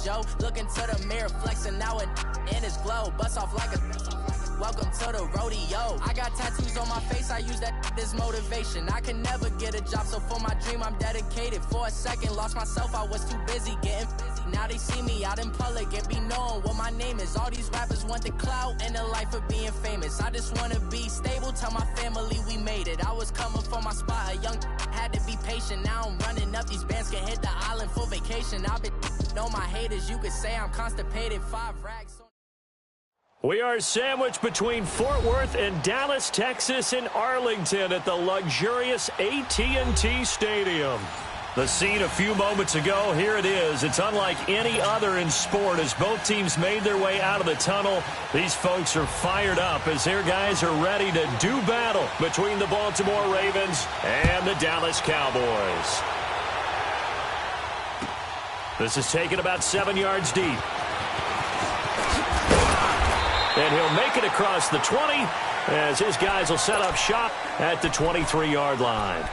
Joe. Look into the mirror, flexing now and in his glow. Bust off like a welcome to the rodeo. I got tattoos on my face, I use that as motivation. I can never get a job, so for my dream I'm dedicated. For a second, lost myself, I was too busy getting busy. Now they see me out in public and be knowing what my name is. All these rappers want the clout and the life of being famous. I just wanna be stable, tell my family we made it. I was coming for my spot, a young had to be patient. Now I'm running up, these bands can hit the island for vacation. I've been know my haters, you could say I'm constipated. 5 racks. We are sandwiched between Fort Worth and Dallas, Texas, and Arlington at the luxurious AT&T Stadium. The scene a few moments ago, here it is. It's unlike any other in sport as both teams made their way out of the tunnel. These folks are fired up as their guys are ready to do battle between the Baltimore Ravens and the Dallas Cowboys. This is taken about 7 yards deep. And he'll make it across the 20 as his guys will set up shop at the 23-yard line.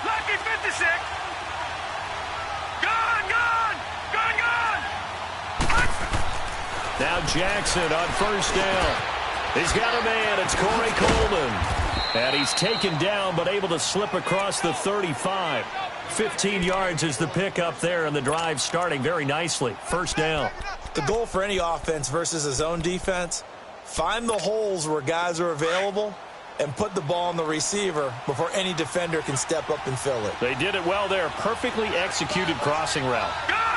Lucky 56. Gone. Now Jackson on first down. He's got a man. It's Corey Coleman. And he's taken down but able to slip across the 35. 15 yards is the pickup there, and the drive starting very nicely. First down. The goal for any offense versus a zone defense, find the holes where guys are available and put the ball on the receiver before any defender can step up and fill it. They did it well there. Perfectly executed crossing route. Gone.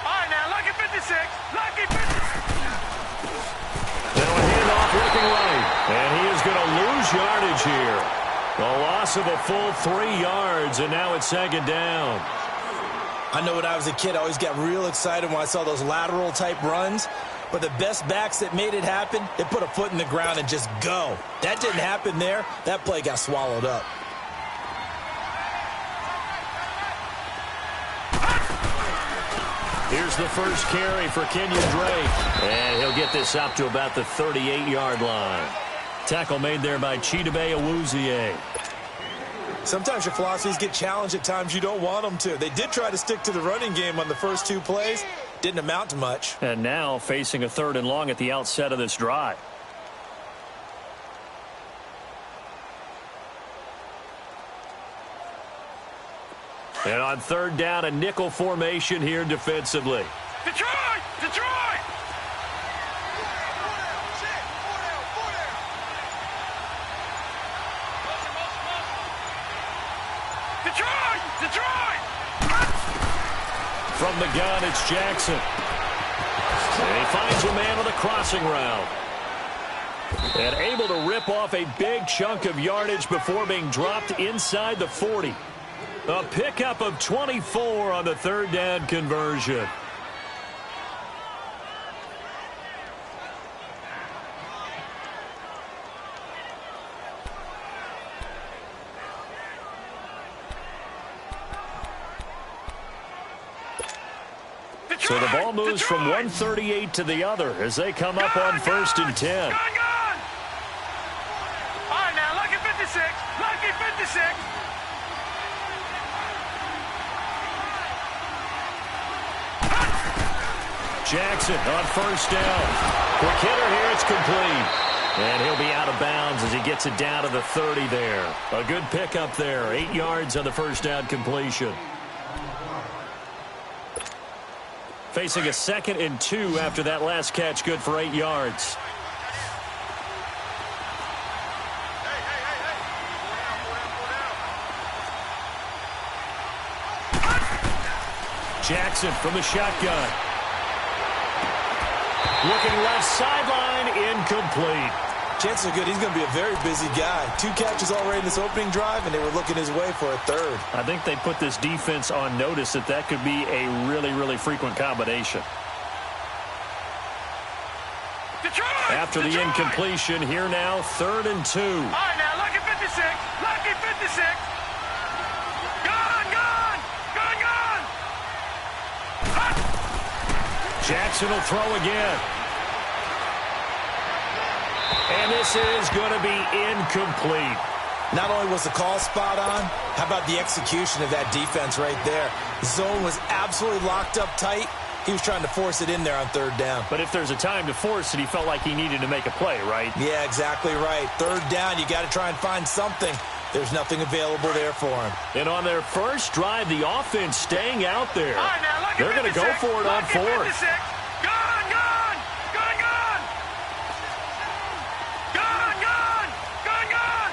All right, now, Lucky 56. Lucky 56. Now a handoff looking right. And he is going to lose yardage here. A loss of a full 3 yards, and now it's second down. I know when I was a kid, I always got real excited when I saw those lateral-type runs. But the best backs that made it happen, they put a foot in the ground and just go. That didn't happen there. That play got swallowed up. Here's the first carry for Kenyon Drake. And he'll get this up to about the 38-yard line. Tackle made there by Chidobe Awuzie. Sometimes your philosophies get challenged at times you don't want them to. They did try to stick to the running game on the first 2 plays. Didn't amount to much. And now facing a 3rd and long at the outset of this drive. And on 3rd down, a nickel formation here defensively. Detroit! From the gun, it's Jackson. And he finds a man with a crossing route. And able to rip off a big chunk of yardage before being dropped inside the 40. A pickup of 24 on the 3rd down conversion. So the ball moves from 138 to the other as they come up on 1st and 10. Gone. All right, now, Lucky 56. Lucky 56. Jackson on 1st down. Quick hitter here, it's complete. And he'll be out of bounds as he gets it down to the 30 there. A good pickup there. 8 yards on the 1st down completion. Facing a 2nd and 2 after that last catch, good for 8 yards. Jackson from the shotgun. Looking left sideline, incomplete. Chances are good he's going to be a very busy guy. 2 catches already in this opening drive, and they were looking his way for a third. I think they put this defense on notice that could be a really, really frequent combination. After the incompletion, here now, 3rd and 2. All right, now, lucky 56. Lucky 56. Gone, gone. Gone, gone. Jackson will throw again. And this is going to be incomplete. Not only was the call spot on, how about the execution of that defense right there? The zone was absolutely locked up tight. He was trying to force it in there on 3rd down. But if there's a time to force it, he felt like he needed to make a play, right? Yeah, exactly right. 3rd down, you got to try and find something. There's nothing available there for him. And on their first drive, the offense staying out there. All right, now, they're going to go for it on 4th. 56. Gone, gone. Gone, gone. Gone, gone. Gone, gone.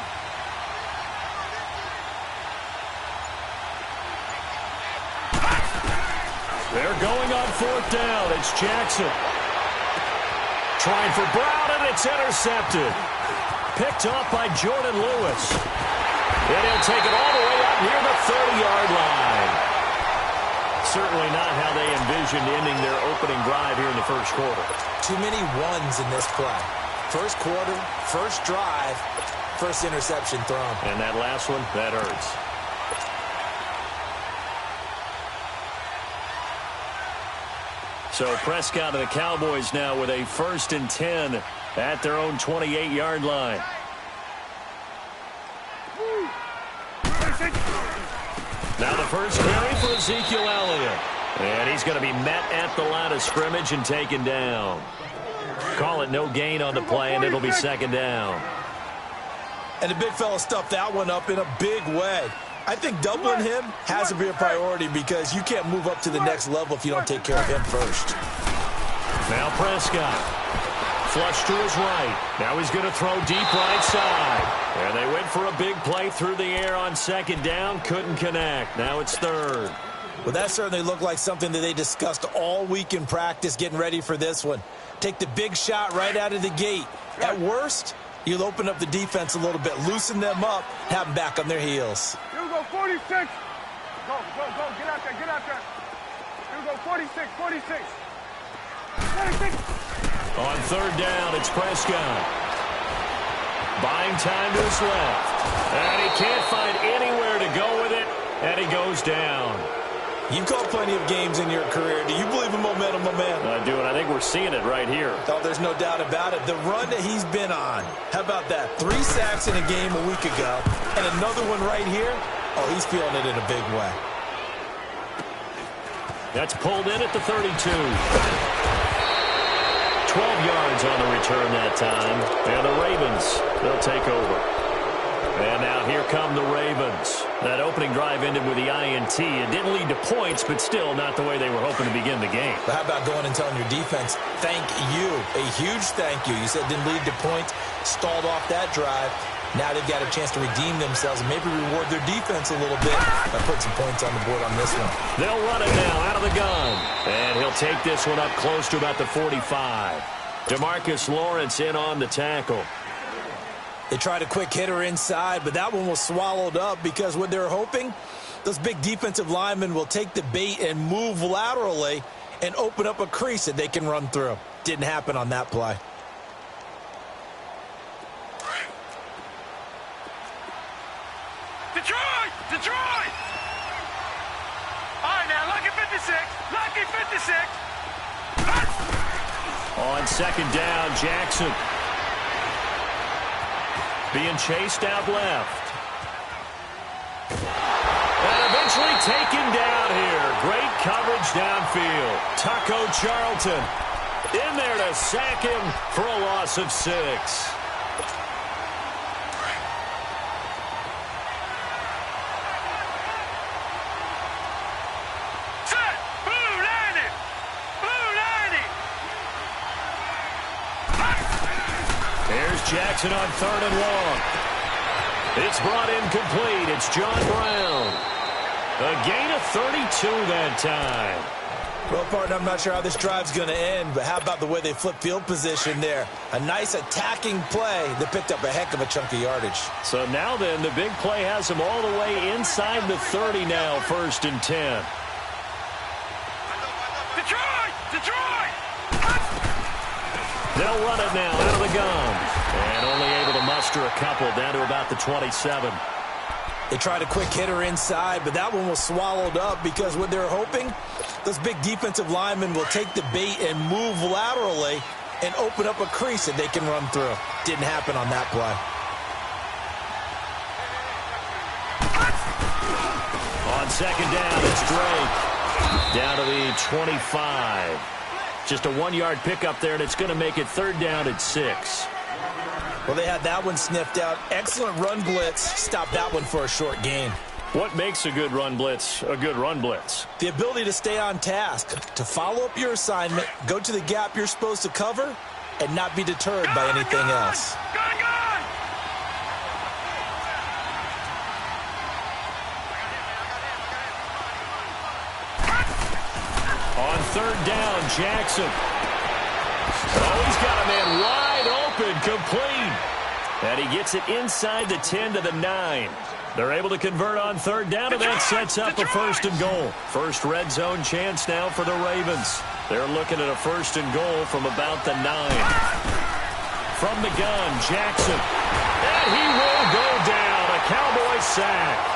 They're going on 4th down. It's Jackson. Trying for Brown, and it's intercepted. Picked off by Jordan Lewis. And he'll take it all the way up near the 30-yard line. Certainly not how they envisioned ending their opening drive here in the first quarter. Too many ones in this play. First quarter, first drive, first interception thrown. And that last one, that hurts. So Prescott and the Cowboys now with a 1st and 10 at their own 28-yard line. Now the first carry for Ezekiel Elliott. And he's going to be met at the line of scrimmage and taken down. Call it no gain on the play, and it'll be 2nd down. And the big fella stuffed that one up in a big way. I think doubling him has to be a priority because you can't move up to the next level if you don't take care of him first. Now Prescott. Flush to his right. Now he's going to throw deep right side. And they went for a big play through the air on 2nd down. Couldn't connect. Now it's 3rd. Well, that certainly looked like something that they discussed all week in practice getting ready for this one. Take the big shot right out of the gate. At worst, you'll open up the defense a little bit, loosen them up, have them back on their heels. Here we go, 46. Go, go, go. Get out there, get out there. Here we go, 46, 46. 46. On 3rd down, it's Prescott. Buying time to his left. And he can't find anywhere to go with it, and he goes down. You've called plenty of games in your career. Do you believe in momentum, my man? I do, and I think we're seeing it right here. Oh, there's no doubt about it. The run that he's been on. How about that? 3 sacks in a game a week ago, and another one right here. Oh, he's feeling it in a big way. That's pulled in at the 32. 12 yards on the return that time. And the Ravens, they'll take over. And now here come the Ravens. That opening drive ended with the INT. It didn't lead to points, but still not the way they were hoping to begin the game. But how about going and telling your defense, thank you, a huge thank you. You said it didn't lead to points, stalled off that drive. Now they've got a chance to redeem themselves and maybe reward their defense a little bit by putting some points on the board on this one. They'll run it now out of the gun. And he'll take this one up close to about the 45. DeMarcus Lawrence in on the tackle. They tried a quick hitter inside, but that one was swallowed up because what they're hoping, those big defensive linemen will take the bait and move laterally and open up a crease that they can run through. Didn't happen on that play. Detroit! Detroit! All right, now, lucky 56. Lucky 56. On 2nd down, Jackson. Being chased out left. And eventually taken down here. Great coverage downfield. Taco Charlton in there to sack him for a loss of 6. Set! Blue landed! Blue landed! There's Jackson on 3rd and long. It's brought in complete. It's John Brown. A gain of 32 that time. Well, partner, I'm not sure how this drive's going to end, but how about the way they flip field position there? A nice attacking play that picked up a heck of a chunk of yardage. So now then, the big play has them all the way inside the 30 now, 1st and 10. Detroit! They'll run it now out of the gun. And only able to muster a couple down to about the 27. They tried a quick hitter inside, but that one was swallowed up because what they're hoping, those big defensive linemen will take the bait and move laterally and open up a crease that they can run through. Didn't happen on that play. On 2nd down, it's Drake. Down to the 25. Just a 1-yard pickup there, and it's going to make it 3rd down at 6. Well, they had that one sniffed out. Excellent run blitz. Stop that one for a short gain. What makes a good run blitz a good run blitz? The ability to stay on task, to follow up your assignment, go to the gap you're supposed to cover, and not be deterred by anything else. On 3rd down, Jackson. Oh, he's got a man wide open, complete. And he gets it inside the 10 to the 9. They're able to convert on 3rd down, and that sets up a 1st and goal. First red zone chance now for the Ravens. They're looking at a 1st and goal from about the 9. From the gun, Jackson. And he will go down. A Cowboy sack.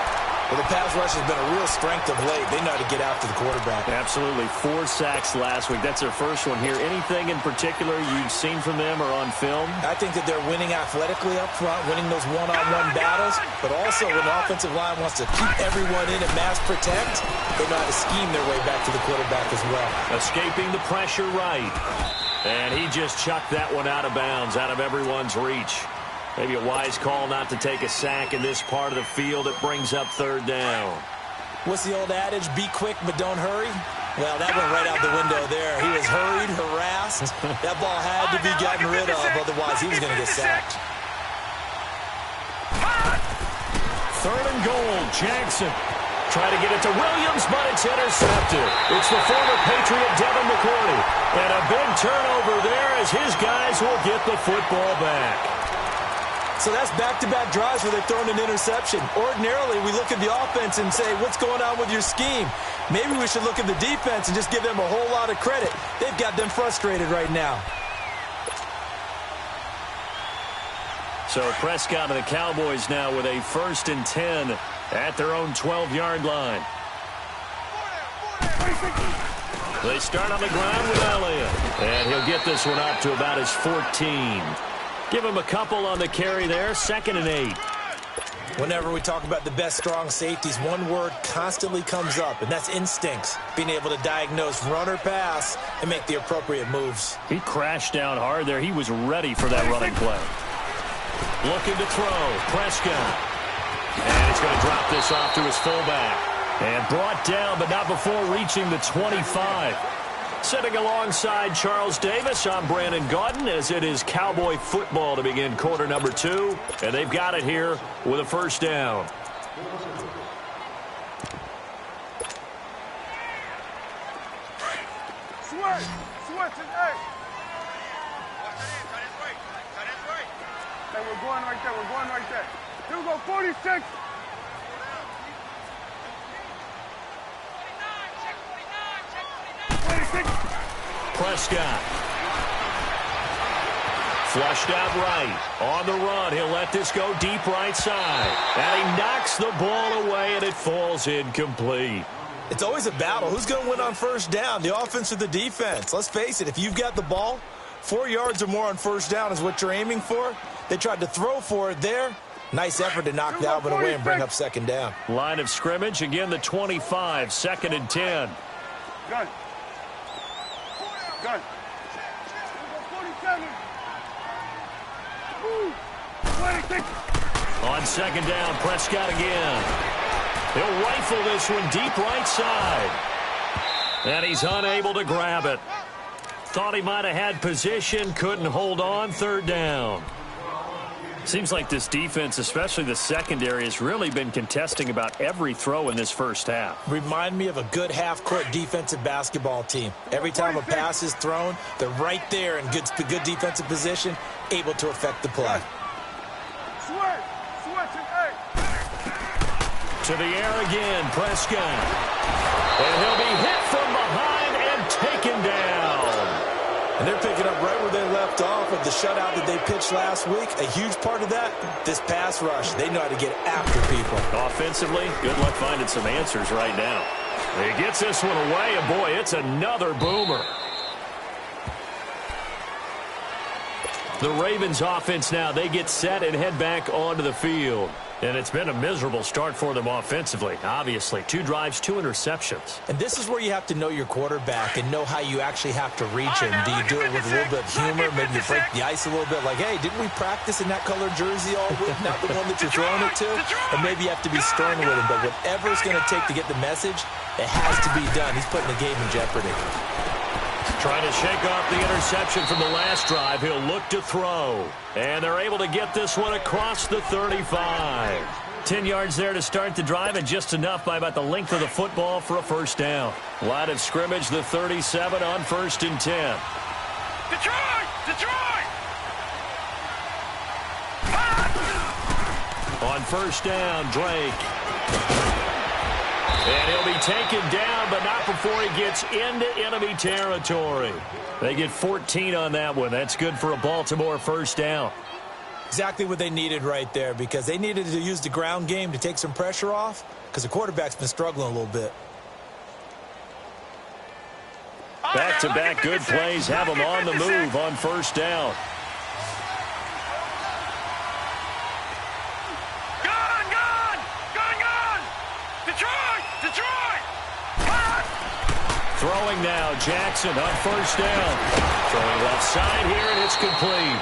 Well, the pass rush has been a real strength of late. They know how to get after the quarterback. Absolutely. 4 sacks last week. That's their first one here. Anything in particular you've seen from them or on film? I think that they're winning athletically up front, winning those one-on-one battles, but also when the offensive line wants to keep everyone in and mass protect, they know how to scheme their way back to the quarterback as well. Escaping the pressure right. And he just chucked that one out of bounds, out of everyone's reach. Maybe a wise call not to take a sack in this part of the field. It brings up 3rd down. What's the old adage? Be quick, but don't hurry. Well, that went right out the window there. He was hurried, harassed. That ball had to be gotten rid of, otherwise he was going to get sacked. 3rd and goal, Jackson. Trying to get it to Williams, but it's intercepted. It's the former Patriot Devin McCourty. And a big turnover there as his guys will get the football back. So that's back-to-back drives where they've thrown an interception. Ordinarily, we look at the offense and say, what's going on with your scheme? Maybe we should look at the defense and just give them a whole lot of credit. They've got them frustrated right now. So Prescott and the Cowboys now with a 1st and 10 at their own 12-yard line. They start on the ground with Elliott. And he'll get this one up to about his 14. Give him a couple on the carry there. 2nd and 8. Whenever we talk about the best strong safeties, one word constantly comes up, and that's instincts. Being able to diagnose run or pass and make the appropriate moves. He crashed down hard there. He was ready for that running play. Looking to throw. Prescott. And he's going to drop this off to his fullback. And brought down, but not before reaching the 25. Sitting alongside Charles Davis, I'm Brandon Gaudin, as it is Cowboy football to begin quarter number 2. And they've got it here with a 1st down. Switch, and hey. Hey, we're going right there. Here we go, 46. Prescott. Flushed out right. On the run. He'll let this go deep right side. And he knocks the ball away, and it falls incomplete. It's always a battle. Who's going to win on 1st down, the offense or the defense? Let's face it, if you've got the ball, 4 yards or more on 1st down is what you're aiming for. They tried to throw for it there. Nice effort to knock that one away and bring up 2nd down. Line of scrimmage, again the 25, 2nd and 10. Gun. 47. 26. On 2nd down, Prescott again. He'll rifle this one deep right side. And he's unable to grab it. Thought he might have had position, couldn't hold on. 3rd down. Seems like this defense, especially the secondary, has really been contesting about every throw in this first half. Remind me of a good half-court defensive basketball team. Every time a pass is thrown, they're right there in good defensive position, able to affect the play. To the air again, Prescott. And he'll be hit from behind and taken down. And they're picking up right where they left off with the shutout that they pitched last week. A huge part of that, this pass rush. They know how to get after people. Offensively, good luck finding some answers right now. He gets this one away, and boy, it's another boomer. The Ravens offense now, they get set and head back onto the field. And it's been a miserable start for them offensively. Obviously, 2 drives, 2 interceptions. And this is where you have to know your quarterback and know how you actually have to reach him. Do you do it with a little bit of humor? Maybe you break the ice a little bit like, hey, didn't we practice in that colored jersey all week? Not the one that you're throwing it to? And maybe you have to be stern with him. But whatever it's going to take to get the message, it has to be done. He's putting the game in jeopardy. Trying to shake off the interception from the last drive. He'll look to throw. And they're able to get this one across the 35. 10 yards there to start the drive, and just enough by about the length of the football for a first down. Line of scrimmage, the 37 on 1st and 10. Detroit! Detroit! On 1st down, Drake. And he'll be taken down, but not before he gets into enemy territory. They get 14 on that one. That's good for a Baltimore first down. Exactly what they needed right there, because they needed to use the ground game to take some pressure off, because the quarterback's been struggling a little bit. Back-to-back good plays have them on the move on 1st down. Throwing now, Jackson on 1st down. Throwing left side here, and it's complete.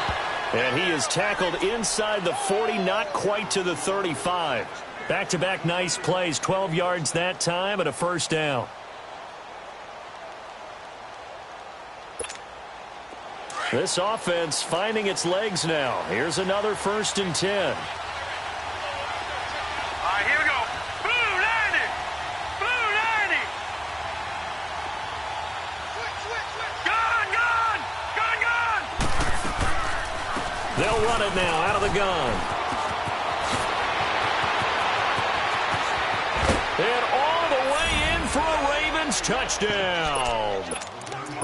And he is tackled inside the 40, not quite to the 35. Back-to-back nice plays, 12 yards that time, and a first down. This offense finding its legs now. Here's another 1st and 10. Here we go. Blue 90. Blue 90. Gun. They'll run it now out of the gun. And all the way in for a Ravens touchdown.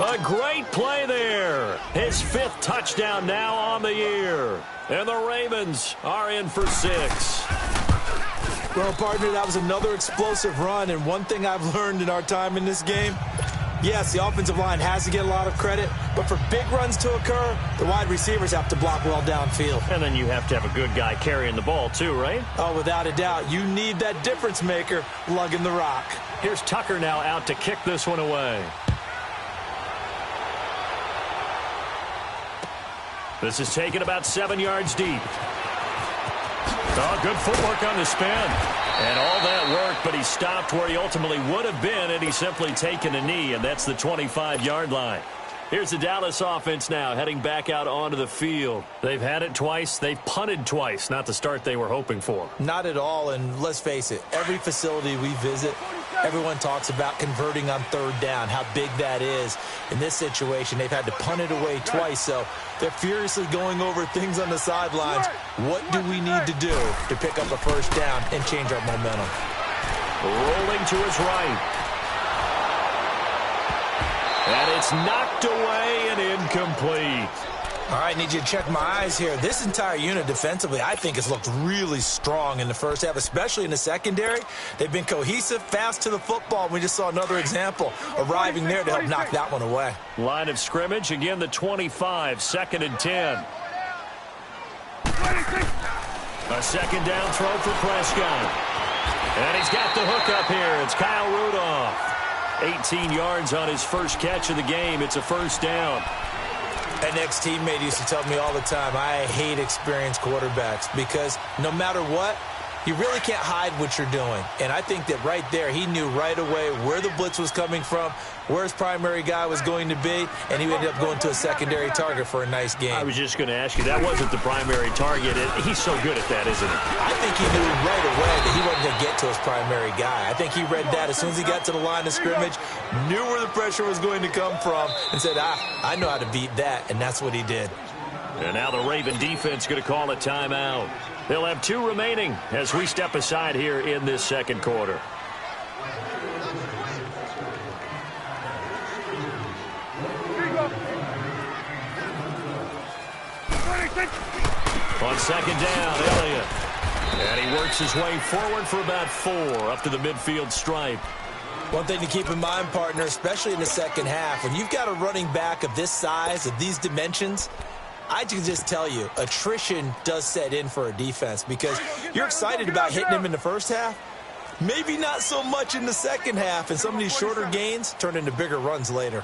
A great play there. His 5th touchdown now on the year. And the Ravens are in for 6. Well, partner, that was another explosive run, and one thing I've learned in our time in this game, yes, the offensive line has to get a lot of credit, but for big runs to occur, the wide receivers have to block well downfield. And then you have to have a good guy carrying the ball too, right? Oh, without a doubt. You need that difference maker lugging the rock. Here's Tucker now out to kick this one away. This is taken about 7 yards deep. Oh, good footwork on the spin. And all that work, but he stopped where he ultimately would have been, and he's simply taken a knee, and that's the 25-yard line. Here's the Dallas offense now heading back out onto the field. They've had it twice. They've punted twice. Not the start they were hoping for. Not at all, and let's face it, every facility we visit, everyone talks about converting on 3rd down, how big that is. In this situation, they've had to punt it away twice, so they're furiously going over things on the sidelines. What do we need to do to pick up a first down and change our momentum? Rolling to his right. And it's knocked away and incomplete. All right, need you to check my eyes here. This entire unit defensively, I think, has looked really strong in the first half, especially in the secondary. They've been cohesive, fast to the football. We just saw another example arriving there to help knock that one away. Line of scrimmage, again, the 25, 2nd and 10. A 2nd down throw for Prescott. And he's got the hook up here. It's Kyle Rudolph. 18 yards on his first catch of the game. It's a first down. An ex-teammate used to tell me all the time, I hate experienced quarterbacks because no matter what, You really can't hide what you're doing. And I think that right there, he knew right away where the blitz was coming from, where his primary guy was going to be, and he ended up going to a secondary target for a nice game. I was just going to ask you, that wasn't the primary target. He's so good at that, isn't he? I think he knew right away that he wasn't going to get to his primary guy. I think he read that as soon as he got to the line of scrimmage, knew where the pressure was going to come from, and said, I know how to beat that, and that's what he did. And now the Raven defense going to call a timeout. They'll have 2 remaining as we step aside here in this second quarter. On second down, Elliott. And he works his way forward for about 4 up to the midfield stripe. One thing to keep in mind, partner, especially in the second half, when you've got a running back of this size, of these dimensions, I can just tell you, attrition does set in for a defense because you're excited about hitting him in the first half. Maybe not so much in the second half, and some of these shorter gains turn into bigger runs later.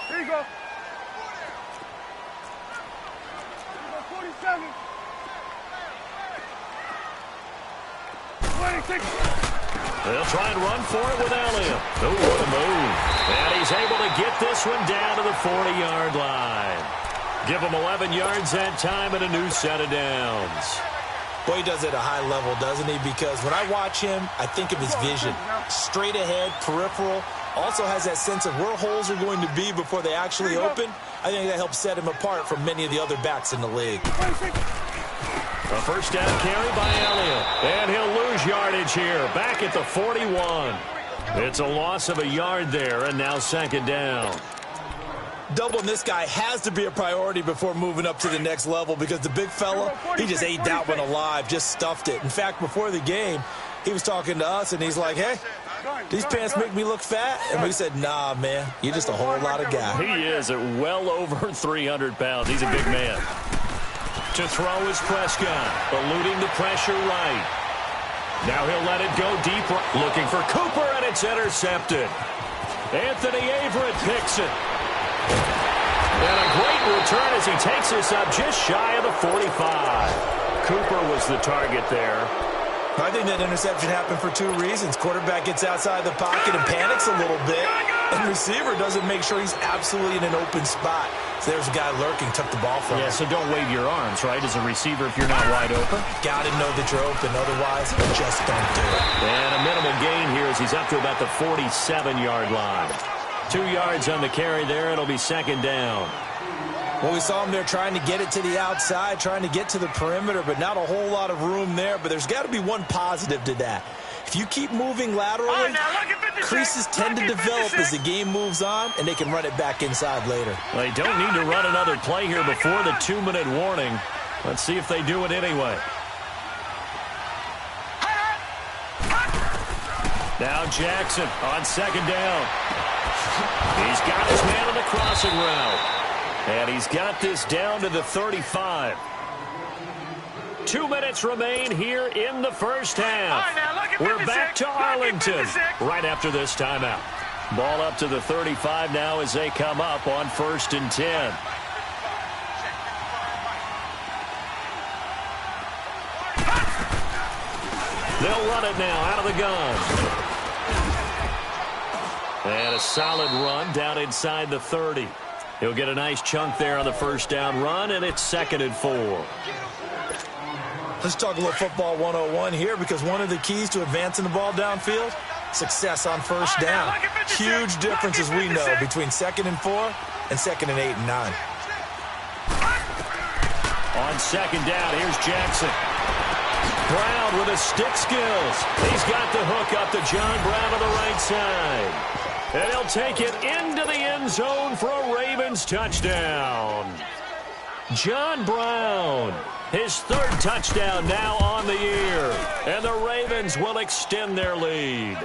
Here you go. 47. 26. They'll try and run for it with Elliott. Oh, what a move. And he's able to get this one down to the 40-yard line. Give him 11 yards that time and a new set of downs. Boy, he does it at a high level, doesn't he? Because when I watch him, I think of his vision. Straight ahead, peripheral. Also has that sense of where holes are going to be before they actually open. I think that helps set him apart from many of the other backs in the league. A first down carry by Elliott. And he'll lose yardage here. Back at the 41. It's a loss of a yard there, and now second down. Doubling this guy has to be a priority before moving up to the next level because the big fella, he just ate that one alive, just stuffed it. In fact, before the game, he was talking to us, and he's like, hey, these pants make me look fat? And we said, nah, man, you're just a whole lot of guy. He is at well over 300 pounds. He's a big man. To throw is Prescott, eluding the pressure right. Now he'll let it go deep, looking for Cooper, and it's intercepted. Anthony Averett picks it. And a great return as he takes this up just shy of the 45. Cooper was the target there. I think that interception happened for 2 reasons. Quarterback gets outside the pocket and panics a little bit, and receiver doesn't make sure he's absolutely in an open spot. So there's a guy lurking, took the ball from him. Yeah, so don't wave your arms, right, as a receiver if you're not wide open. Got to know that you're open, otherwise just don't do it. And a minimal gain here as he's up to about the 47-yard line. 2 yards on the carry there. It'll be second down. Well, we saw him there trying to get it to the outside, trying to get to the perimeter, but not a whole lot of room there. But there's got to be one positive to that. If you keep moving laterally, creases tend to develop as the game moves on, and they can run it back inside later. They don't need to run another play here before the 2-minute warning. Let's see if they do it anyway. Now Jackson on second down. He's got his man on the crossing route. And he's got this down to the 35. 2 minutes remain here in the first half. We're back to Arlington right after this timeout. Ball up to the 35 now as they come up on 1st and 10. They'll run it now out of the gun. And a solid run down inside the 30. He'll get a nice chunk there on the first down run, and it's 2nd and 4. Let's talk a little football 101 here, because one of the keys to advancing the ball downfield, success on first down. Huge difference, as we know, between 2nd and 4 and 2nd and 8 and 9. On second down, here's Jackson. Brown with his stick skills. He's got the hook up to John Brown on the right side. And he'll take it into the end zone for a Ravens touchdown. John Brown, his 3rd touchdown now on the year. And the Ravens will extend their lead.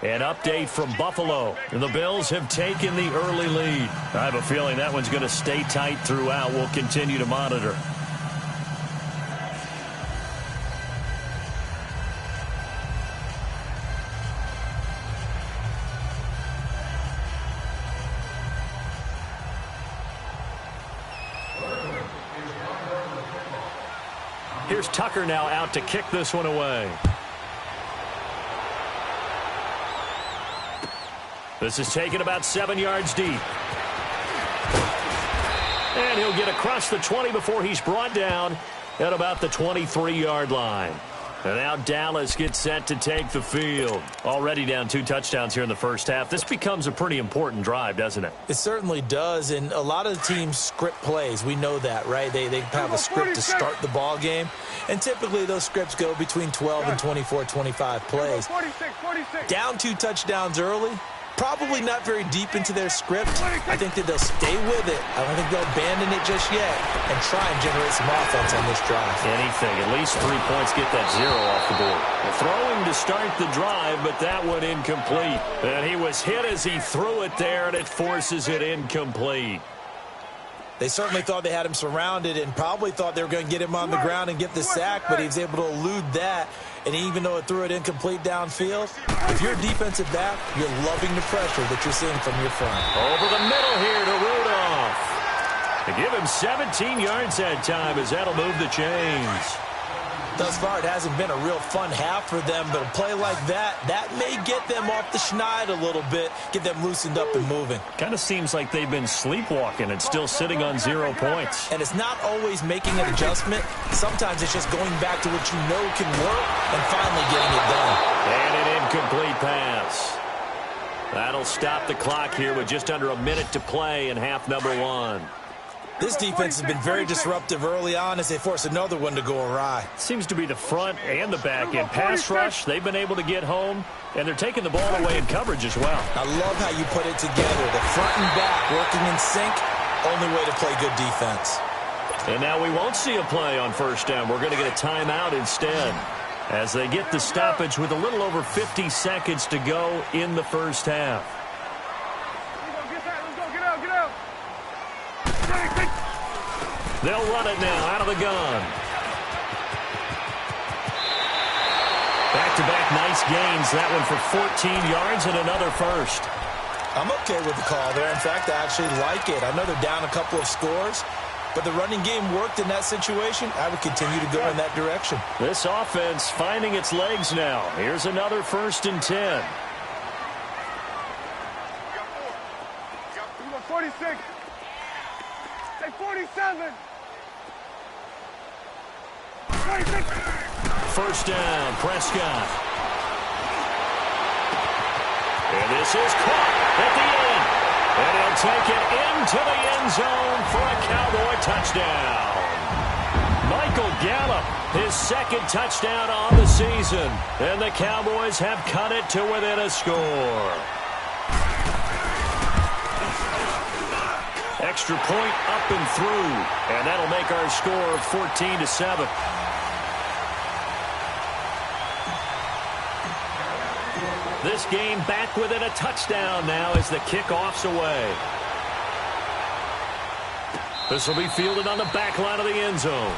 An update from Buffalo. The Bills have taken the early lead. I have a feeling that one's going to stay tight throughout. We'll continue to monitor. Here's Tucker now out to kick this one away. This is taken about 7 yards deep. And he'll get across the 20 before he's brought down at about the 23-yard line. And now Dallas gets set to take the field. Already down 2 touchdowns here in the first half. This becomes a pretty important drive, doesn't it? It certainly does, and a lot of the teams script plays. We know that, right? They have a script to start the ball game, and typically those scripts go between 12 and 24, 25 plays. 46. Down 2 touchdowns early. Probably not very deep into their script. I think that they'll stay with it. I don't think they'll abandon it just yet and try and generate some offense on this drive. Anything. At least 3 points get that 0 off the board. Well, throwing to start the drive, but that one incomplete. And he was hit as he threw it there, and it forces it incomplete. They certainly thought they had him surrounded and probably thought they were going to get him on the ground and get the sack, but he was able to elude that. And even though it threw it incomplete downfield, if you're a defensive back, you're loving the pressure that you're seeing from your front. Over the middle here to Rudolph. To give him 17 yards that time as that'll move the chains. Thus far, it hasn't been a real fun half for them, but a play like that may get them off the schneid a little bit, get them loosened up and moving. Kind of seems like they've been sleepwalking and still sitting on 0 points. And it's not always making an adjustment. Sometimes it's just going back to what you know can work and finally getting it done. And an incomplete pass. That'll stop the clock here with just under a minute to play in half number 1. This defense has been very disruptive early on as they force another one to go awry. Seems to be the front and the back end. Pass rush, they've been able to get home, and they're taking the ball away in coverage as well. I love how you put it together. The front and back working in sync, only way to play good defense. And now we won't see a play on first down. We're going to get a timeout instead as they get the stoppage with a little over 50 seconds to go in the first half. They'll run it now out of the gun. Back-to-back nice gains. That one for 14 yards and another first. I'm okay with the call there. In fact, I actually like it. I know they're down a couple of scores, but the running game worked in that situation. I would continue to go in that direction. This offense finding its legs now. Here's another 1st and 10. 46. Say 47. 46. First down, Prescott. And this is caught at the end. And he'll take it into the end zone for a Cowboy touchdown. Michael Gallup, his 2nd touchdown on the season. And the Cowboys have cut it to within a score. Extra point up and through. And that'll make our score 14-7. This game back within a touchdown now as the kickoff's away. This will be fielded on the back line of the end zone.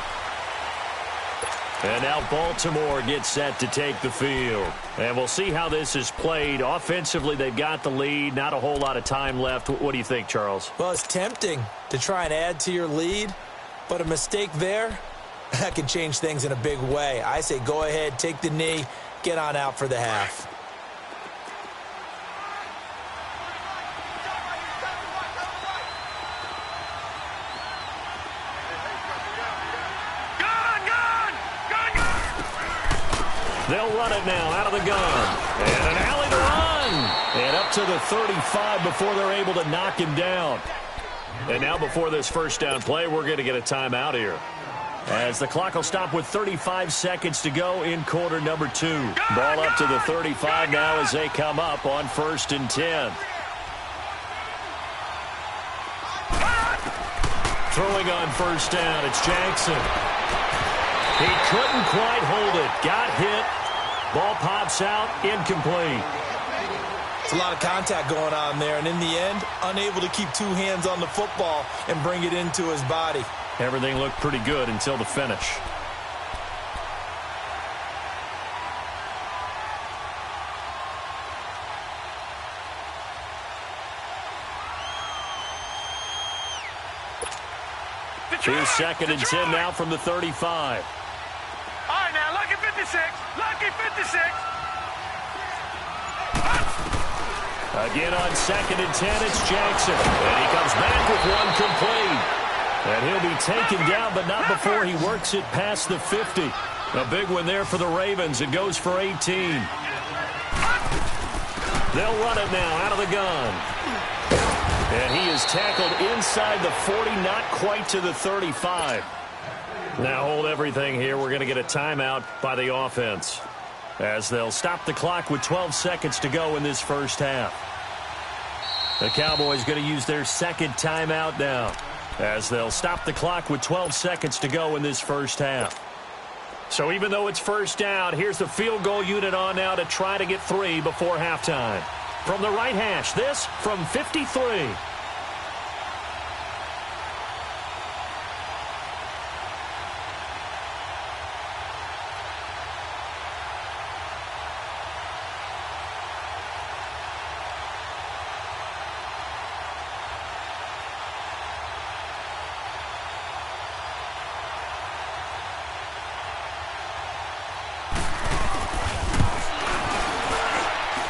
And now Baltimore gets set to take the field. And we'll see how this is played. Offensively, they've got the lead. Not a whole lot of time left. What do you think, Charles? Well, it's tempting to try and add to your lead, but a mistake there, that can change things in a big way. I say go ahead, take the knee, get on out for the half. They'll run it now out of the gun. And an alley to run. And up to the 35 before they're able to knock him down. And now before this first down play, we're going to get a timeout here. As the clock will stop with 35 seconds to go in quarter number 2. Ball up to the 35 now as they come up on 1st and 10. Throwing on first down, it's Jackson. He couldn't quite hold it. Got hit. Ball pops out. Incomplete. It's a lot of contact going on there, and in the end, unable to keep 2 hands on the football and bring it into his body. Everything looked pretty good until the finish. Here's 2nd and 10 now from the 35. 56. Lucky 56. Again on 2nd and 10, it's Jackson. And he comes back with one complete. And he'll be taken down, but not before he works it past the 50. A big one there for the Ravens. It goes for 18. They'll run it now out of the gun. And he is tackled inside the 40, not quite to the 35. Now hold everything here. We're going to get a timeout by the offense, as they'll stop the clock with 12 seconds to go in this first half. The Cowboys going to use their second timeout now, as they'll stop the clock with 12 seconds to go in this first half. So even though it's first down, here's the field goal unit on now to try to get 3 before halftime. From the right hash, this from 53.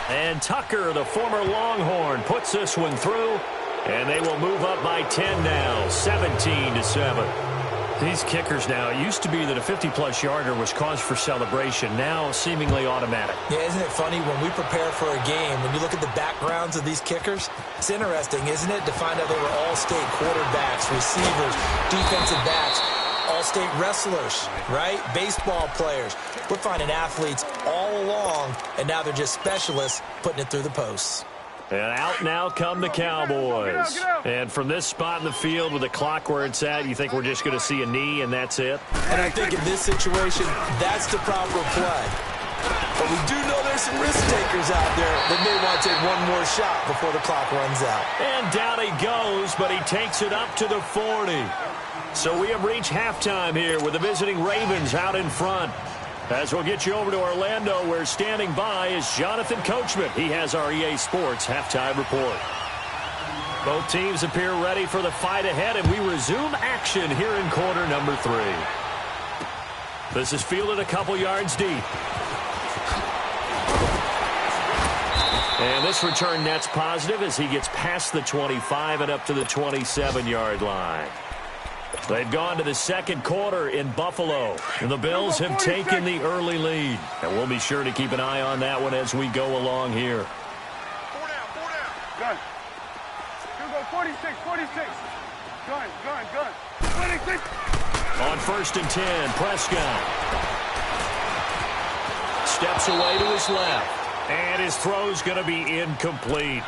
And Tucker, the former Longhorn, puts this one through, and they will move up by 10 now, 17-7. These kickers now, it used to be that a 50-plus yarder was cause for celebration, now seemingly automatic. Yeah, isn't it funny when we prepare for a game, when you look at the backgrounds of these kickers, it's interesting, isn't it, to find out they were all-state quarterbacks, receivers, defensive backs, all-state wrestlers, right? Baseball players. We're finding athletes all along, and now they're just specialists putting it through the posts. And out now come the Cowboys. And from this spot in the field with the clock where it's at, you think we're just going to see a knee and that's it? And I think in this situation, that's the proper play. But we do know there's some risk takers out there that may want to take one more shot before the clock runs out. And down he goes, but he takes it up to the 40. So we have reached halftime here with the visiting Ravens out in front. As we'll get you over to Orlando, where standing by is Jonathan Coachman. He has our EA Sports halftime report. Both teams appear ready for the fight ahead, and we resume action here in quarter number 3. This is fielded a couple yards deep. And this return net's positive as he gets past the 25 and up to the 27-yard line. They've gone to the second quarter in Buffalo, and the Bills have taken the early lead. And we'll be sure to keep an eye on that one as we go along here. 4 down, 4 down. Gun. You go 46, 46. Gun. 26. On 1st and 10, Prescott steps away to his left, and his throw's going to be incomplete.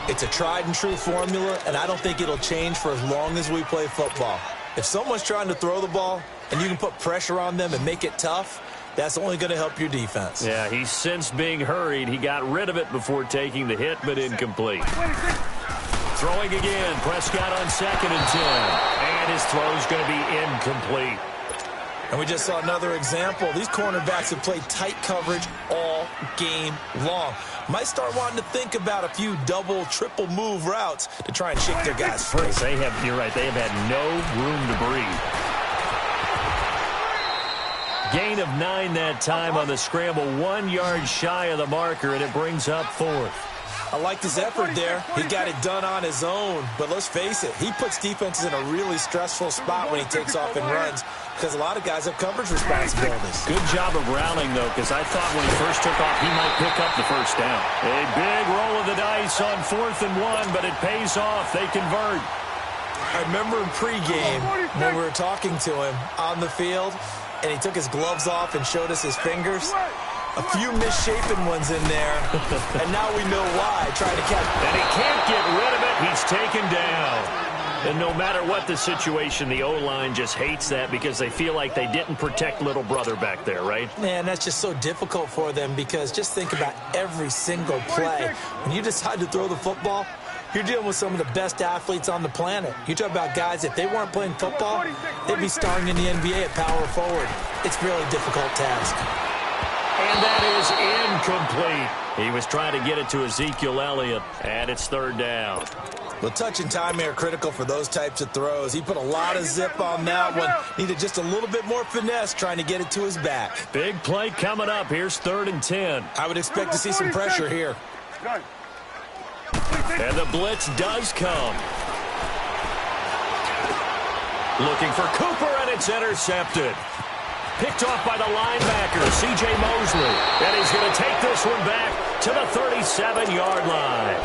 It's a tried and true formula, and I don't think it'll change for as long as we play football. If someone's trying to throw the ball and you can put pressure on them and make it tough, that's only going to help your defense. Yeah, he sensed being hurried. He got rid of it before taking the hit, but incomplete. Throwing again, Prescott on 2nd and 10. And his throw's going to be incomplete. And we just saw another example. These cornerbacks have played tight coverage all game long. Might start wanting to think about a few double, triple move routes to try and shake their guys free. You're right, they have had no room to breathe. Gain of 9 that time on the scramble, 1 yard shy of the marker, and it brings up 4th. I liked his effort there. He got it done on his own. But let's face it, he puts defenses in a really stressful spot when he takes off and runs, because a lot of guys have coverage responsibilities. Good job of rallying, though, because I thought when he first took off, he might pick up the first down. A big roll of the dice on 4th and 1, but it pays off. They convert. I remember in pregame when we were talking to him on the field, and he took his gloves off and showed us his fingers. A few misshapen ones in there, and now we know why, trying to catch. And he can't get rid of it. He's taken down. And no matter what the situation, the O-line just hates that because they feel like they didn't protect little brother back there, right? Man, that's just so difficult for them because just think about every single play. When you decide to throw the football, you're dealing with some of the best athletes on the planet. You talk about guys, if they weren't playing football, they'd be starring in the NBA at power forward. It's a really difficult task. And that is incomplete. He was trying to get it to Ezekiel Elliott, and it's 3rd down. Well, touch and timing are critical for those types of throws. He put a lot of zip on that one. Needed just a little bit more finesse trying to get it to his back. Big play coming up. Here's 3rd and 10. I would expect to see some pressure here. And the blitz does come. Looking for Cooper, and it's intercepted. Picked off by the linebacker, C.J. Mosley. And he's going to take this one back to the 37-yard line.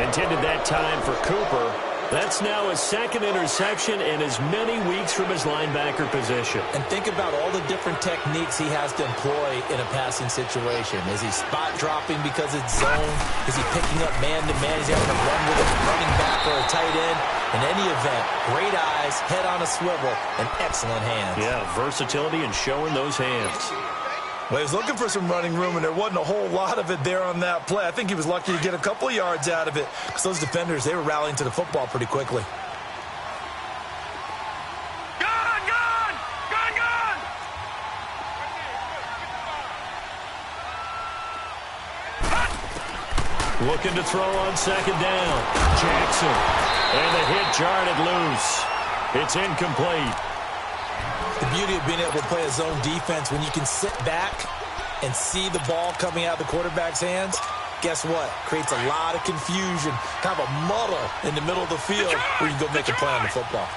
Intended that time for Cooper. That's now his 2nd interception in as many weeks from his linebacker position. And think about all the different techniques he has to employ in a passing situation. Is he spot dropping because it's zone? Is he picking up man-to-man? Is he having to run with a running back or a tight end? In any event, great eyes, head on a swivel, and excellent hands. Yeah, versatility and showing those hands. Well, he was looking for some running room, and there wasn't a whole lot of it there on that play. I think he was lucky to get a couple of yards out of it because those defenders, they were rallying to the football pretty quickly. Looking to throw on 2nd down. Jackson. And the hit jarred loose. It's incomplete. The beauty of being able to play a zone defense when you can sit back and see the ball coming out of the quarterback's hands, guess what? Creates a lot of confusion, kind of a muddle in the middle of the field where you can go make a play on the football.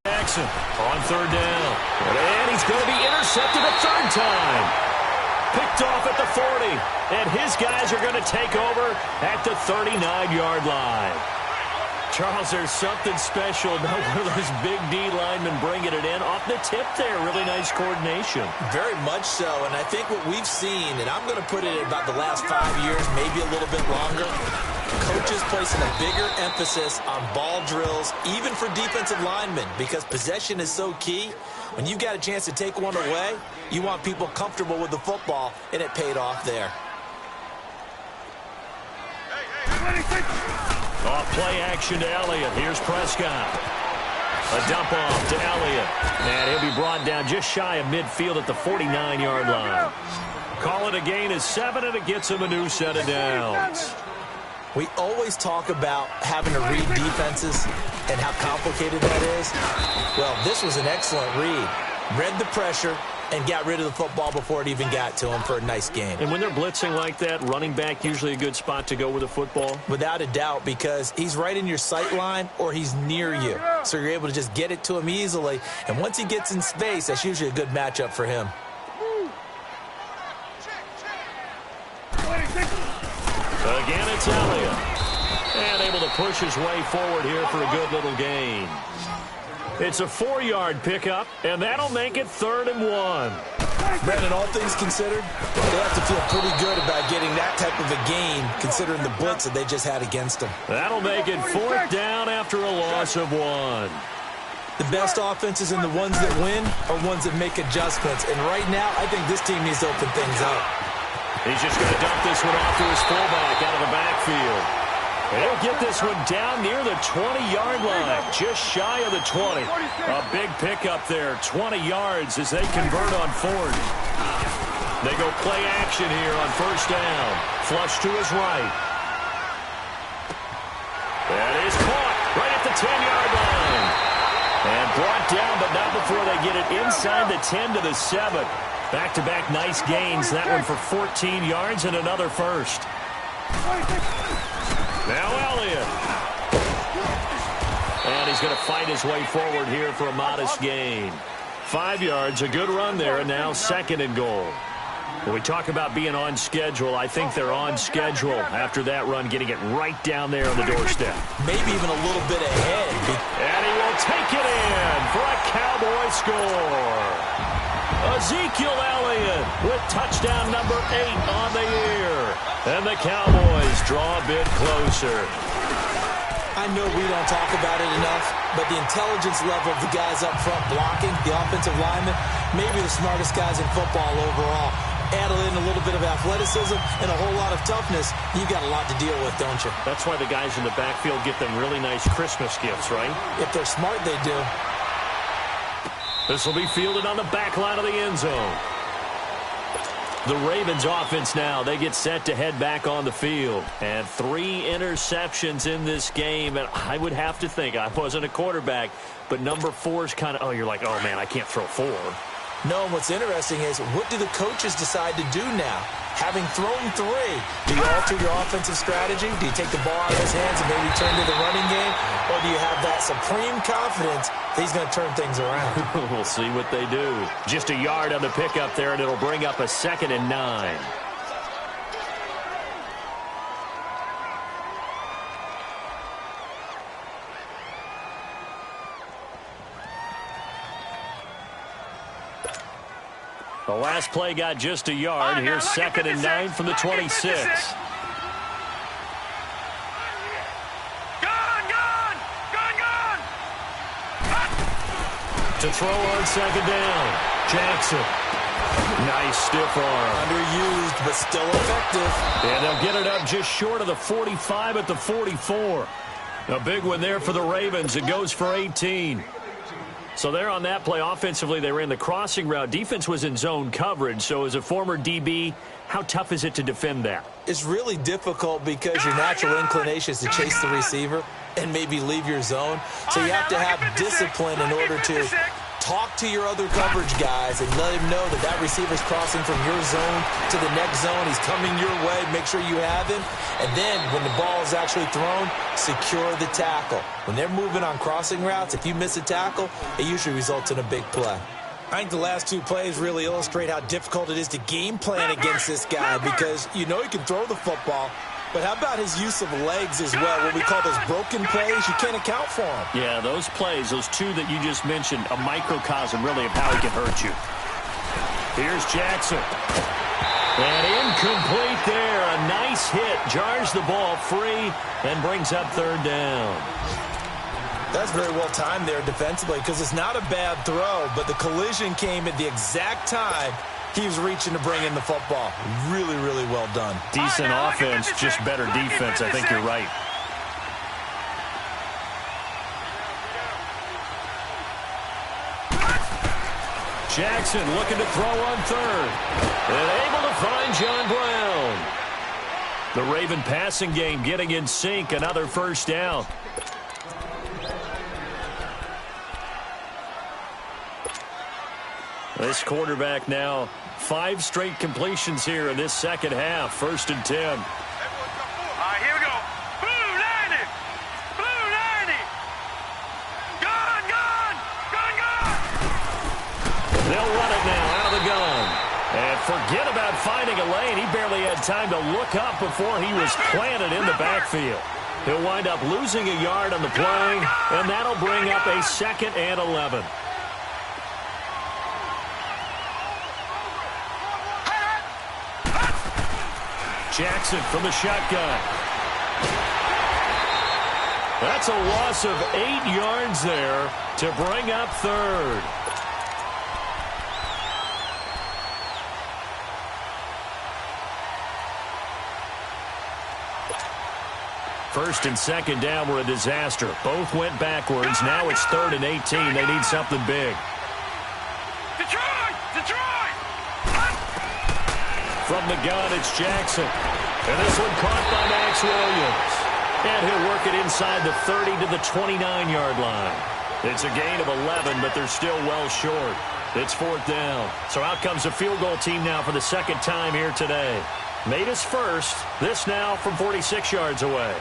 Jackson on 3rd down. And he's going to be intercepted a 3rd time. Picked off at the 40. And his guys are going to take over at the 39-yard line. Charles, there's something special about one of those big D linemen bringing it in off the tip there. Really nice coordination. Very much so, and I think what we've seen, and I'm going to put it in about the last 5 years, maybe a little bit longer, coaches placing a bigger emphasis on ball drills, even for defensive linemen, because possession is so key. When you've got a chance to take one away, you want people comfortable with the football, and it paid off there. Off play action to Elliott. Here's Prescott. A dump off to Elliott. And he'll be brought down just shy of midfield at the 49-yard line. Call it a gain of 7, and it gets him a new set of downs. We always talk about having to read defenses and how complicated that is. Well, this was an excellent read. Read the pressure and got rid of the football before it even got to him for a nice game. And when they're blitzing like that, running back usually a good spot to go with the football? Without a doubt, because he's right in your sight line or he's near you. So you're able to just get it to him easily. And once he gets in space, that's usually a good matchup for him. Again, it's Elliott. And able to push his way forward here for a good little gain. It's a 4-yard pickup, and that'll make it 3rd and 1. Brandon, all things considered, they have to feel pretty good about getting that type of a gain, considering the blitz that they just had against them. That'll make it 4th down after a loss of 1. The best offenses and the ones that win are ones that make adjustments. And right now, I think this team needs to open things up. He's just going to dump this one off to his fullback out of the backfield. He'll get this one down near the 20-yard line, just shy of the 20. A big pickup there, 20 yards as they convert on 4th. They go play action here on 1st down. Flush to his right. That is caught right at the 10-yard line. And brought down, but not before they get it inside the 10 to the 7. Back-to-back nice gains. That one for 14 yards and another first. Now Elliott. And he's going to fight his way forward here for a modest gain. 5 yards, a good run there, and now 2nd and goal. When we talk about being on schedule, I think they're on schedule after that run, getting it right down there on the doorstep. Maybe even a little bit ahead. And he will take it in for a Cowboy score. Ezekiel Elliott with touchdown number 8 on the year. And the Cowboys draw a bit closer. I know we don't talk about it enough, but the intelligence level of the guys up front blocking, the offensive linemen, maybe the smartest guys in football overall. Add in a little bit of athleticism and a whole lot of toughness, you've got a lot to deal with, don't you? That's why the guys in the backfield get them really nice Christmas gifts, right? If they're smart, they do. This will be fielded on the back line of the end zone. The Ravens offense now, they get set to head back on the field. And 3 interceptions in this game. And I would have to think, I wasn't a quarterback, but number 4 is kind of, oh, you're like, oh, man, I can't throw 4. No, what's interesting is what do the coaches decide to do now? Having thrown 3, do you alter your offensive strategy? Do you take the ball out of his hands and maybe turn to the running game? Or do you have that supreme confidence that he's going to turn things around? We'll see what they do. Just a yard on the pickup there, and it'll bring up a 2nd and 9. The last play got just a yard. Here's 2nd and 9 from the 26. To throw on 2nd down. Jackson. Nice stiff arm. Underused, but still effective. And they'll get it up just short of the 45 at the 44. A big one there for the Ravens. It goes for 18. So there on that play, offensively, they ran the crossing route. Defense was in zone coverage. So as a former DB, how tough is it to defend that? It's really difficult because your natural inclination is to chase the receiver and maybe leave your zone. So you have to have discipline in order to talk to your other coverage guys and let him know that that receiver's crossing from your zone to the next zone. He's coming your way. Make sure you have him. And then when the ball is actually thrown, secure the tackle. When they're moving on crossing routes, if you miss a tackle, it usually results in a big play. I think the last 2 plays really illustrate how difficult it is to game plan against this guy because you know he can throw the football, but how about his use of legs as well? What we call those broken plays, you can't account for them. Yeah, those plays, those 2 that you just mentioned, a microcosm really of how he can hurt you. Here's Jackson. And incomplete there. A nice hit. Jars the ball free and brings up 3rd down. That's very well timed there defensively because it's not a bad throw, but the collision came at the exact time he was reaching to bring in the football. Really, really well done. Decent offense, just better defense. I think you're right. Jackson looking to throw on 3rd. And able to find John Brown. The Raven passing game getting in sync. Another 1st down. This quarterback now 5 straight completions here in this 2nd half. 1st and 10. All right, here we go. Blue 90. Blue 90. Gun, gun. Gun, gun. They'll run it now out of the gun. And forget about finding a lane. He barely had time to look up before he was planted in the backfield. He'll wind up losing a yard on the play, and that'll bring up a 2nd and 11. Jackson from the shotgun. That's a loss of 8 yards there to bring up 3rd. First and 2nd down were a disaster. Both went backwards. Now it's 3rd and 18. They need something big. Detroit! Detroit! From the gun, it's Jackson. And this one caught by Max Williams. And he'll work it inside the 30 to the 29-yard line. It's a gain of 11, but they're still well short. It's 4th down. So out comes the field goal team now for the 2nd time here today. Made his first. This now from 46 yards away.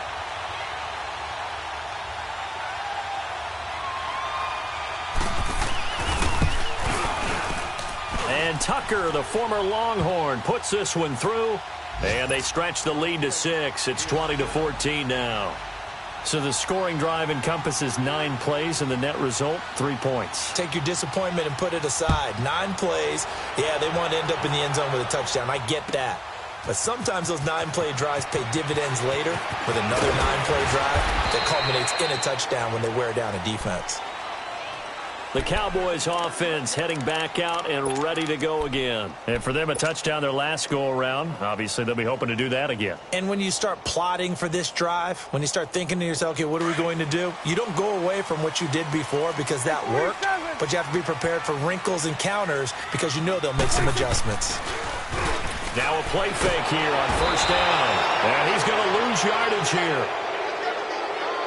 And Tucker, the former Longhorn, puts this one through. And they stretch the lead to 6. It's 20-14 now. So the scoring drive encompasses 9 plays, and the net result, 3 points. Take your disappointment and put it aside. 9 plays. Yeah, they want to end up in the end zone with a touchdown. I get that. But sometimes those 9-play drives pay dividends later with another 9-play drive that culminates in a touchdown when they wear down a defense. The Cowboys offense heading back out and ready to go again. And for them, a touchdown their last go-around. Obviously, they'll be hoping to do that again. And when you start plotting for this drive, when you start thinking to yourself, okay, what are we going to do? You don't go away from what you did before because that worked, but you have to be prepared for wrinkles and counters because you know they'll make some adjustments. Now a play fake here on first down. And he's going to lose yardage here,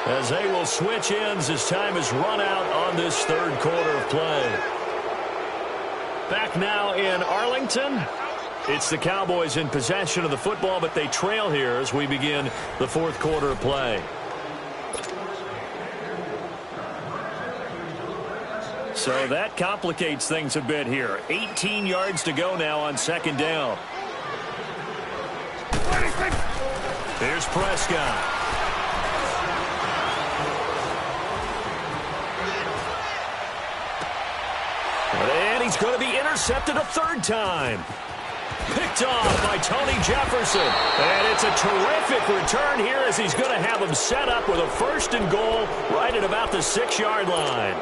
as they will switch ends as time is run out on this third quarter of play. Back now in Arlington. It's the Cowboys in possession of the football, but they trail here as we begin the fourth quarter of play. So that complicates things a bit here. 18 yards to go now on second down. Here's Prescott. And he's going to be intercepted a third time. Picked off by Tony Jefferson. And it's a terrific return here as he's going to have him set up with a first and goal right at about the 6-yard line.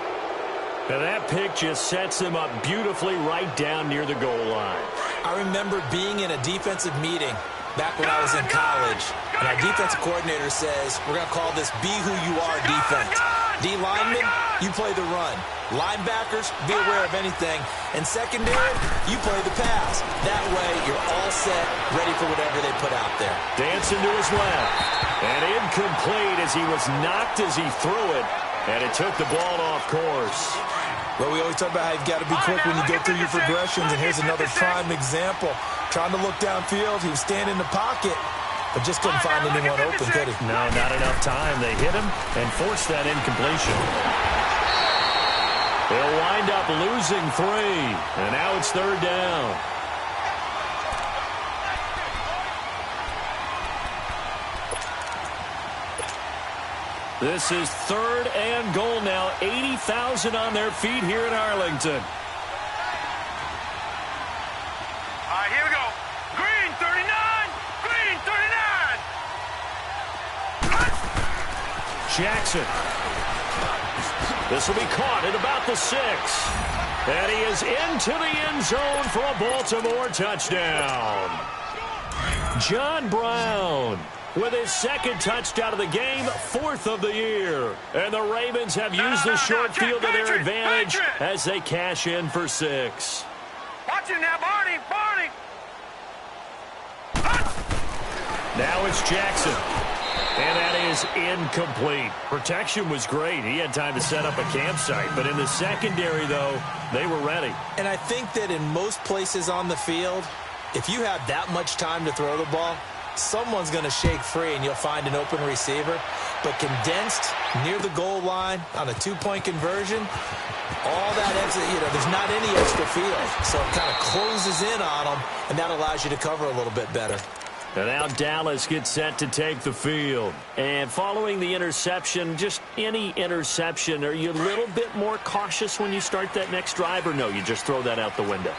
And that pick just sets him up beautifully right down near the goal line. I remember being in a defensive meeting back when I was in college, and our defensive coordinator says, we're going to call this Be Who You Are defense. D linemen, you play the run. Linebackers, be aware of anything. And secondary, you play the pass. That way, you're all set, ready for whatever they put out there. Dancing to his left. And incomplete as he was knocked as he threw it. And it took the ball off course. Well, we always talk about how you've got to be quick when you go through your progressions. And here's another prime example. Trying to look downfield. He was standing in the pocket, but just couldn't find anyone open, could he? No, not enough time. They hit him and forced that incompletion. They'll wind up losing 3. And now it's third down. This is third and goal now. 80,000 on their feet here in Arlington. All right, here we go. Green 39. Green 39. Jackson. This will be caught at about the 6. And he is into the end zone for a Baltimore touchdown. John Brown with his second touchdown of the game, 4th of the year. And the Ravens have used the short field to their advantage as they cash in for 6. Watch it now, Barney. Barney. Now it's Jackson. And that is incomplete. Protection was great. He had time to set up a campsite. But in the secondary, though, they were ready. And I think that in most places on the field, if you have that much time to throw the ball, someone's going to shake free and you'll find an open receiver. But condensed near the goal line on a 2-point conversion, all that extra, there's not any extra field. So it kind of closes in on them, and that allows you to cover a little bit better. And now Dallas gets set to take the field. And following the interception, just any interception, are you a little bit more cautious when you start that next drive, or no, you just throw that out the window?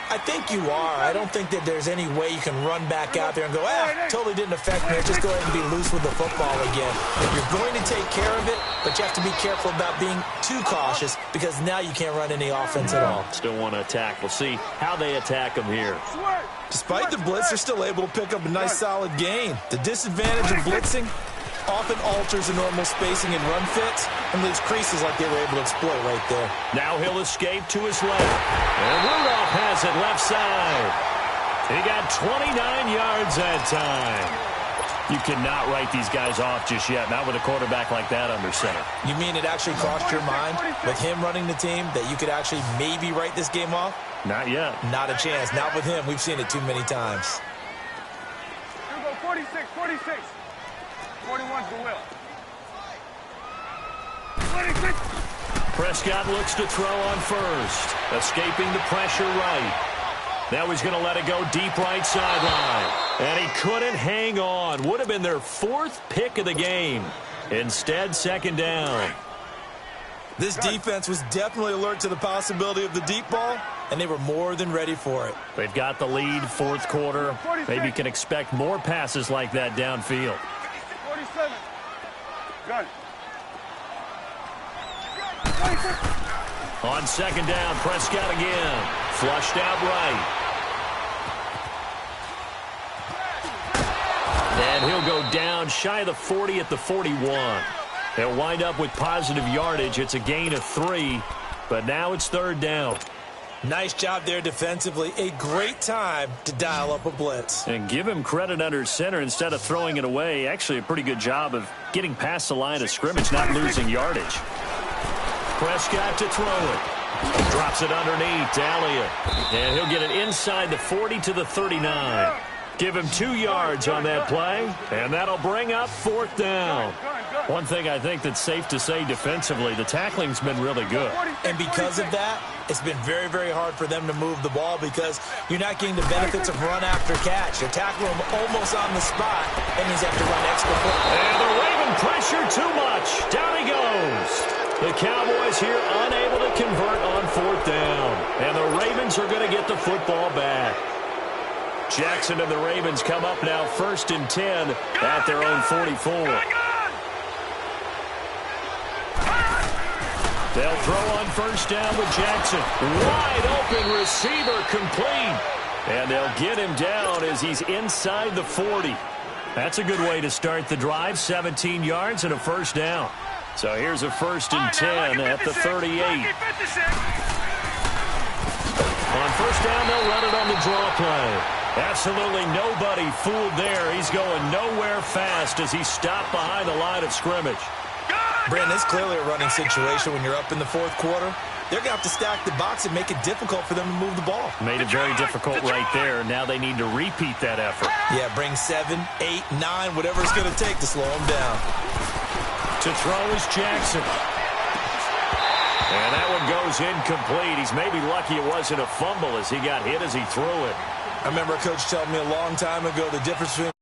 I think you are. I don't think that there's any way you can run back out there and go, totally didn't affect me. Just go ahead and be loose with the football again. You're going to take care of it, but you have to be careful about being too cautious because now you can't run any offense at all. Still want to attack. We'll see how they attack them here. Despite the blitz, they're still able to pick up a nice solid gain. The disadvantage of blitzing often alters the normal spacing and run fits and leaves creases like they were able to exploit right there. Now he'll escape to his left. And Rudolph has it left side. He got 29 yards that time. You cannot write these guys off just yet, not with a quarterback like that under center. You mean it actually crossed your mind with him running the team that you could actually maybe write this game off? Not yet. Not a chance. Not with him. We've seen it too many times. Here we go, 46, 46. 41's the will. 26. Prescott looks to throw on first. Escaping the pressure right. Now he's going to let it go deep right sideline. And he couldn't hang on. Would have been their 4th pick of the game. Instead, second down. This defense was definitely alert to the possibility of the deep ball, and they were more than ready for it. They've got the lead, 4th quarter. Maybe you can expect more passes like that downfield. 47. Good. On second down, Prescott again. Flushed out right. And he'll go down shy of the 40 at the 41. They'll wind up with positive yardage. It's a gain of 3, but now it's third down. Nice job there defensively. A great time to dial up a blitz. And give him credit under center instead of throwing it away. Actually, a pretty good job of getting past the line of scrimmage, not losing yardage. Prescott to throw it. Drops it underneath. Elliott. And he'll get it inside the 40 to the 39. Give him 2 yards on that play, and that'll bring up 4th down. One thing I think that's safe to say defensively, the tackling's been really good. And because of that, it's been very, very hard for them to move the ball because you're not getting the benefits of run after catch. You're tackling them almost on the spot, and he's have to run extra football. And the Raven pressure too much. Down he goes. The Cowboys here unable to convert on 4th down. And the Ravens are going to get the football back. Jackson and the Ravens come up now 1st and 10 at their own 44. They'll throw on 1st down with Jackson. Wide open receiver complete. And they'll get him down as he's inside the 40. That's a good way to start the drive. 17 yards and a 1st down. So here's a 1st and 10 at the 38. On 1st down, they'll run it on the draw play. Absolutely nobody fooled there. He's going nowhere fast as he's stopped behind the line of scrimmage. Brandon, it's clearly a running situation when you're up in the 4th quarter. They're going to have to stack the box and make it difficult for them to move the ball. Made it very difficult right there. Now they need to repeat that effort. Yeah, bring 7, 8, 9, whatever it's going to take to slow them down. To throw is Jackson. And that one goes incomplete. He's maybe lucky it wasn't a fumble as he got hit as he threw it. I remember a coach telling me a long time ago the difference between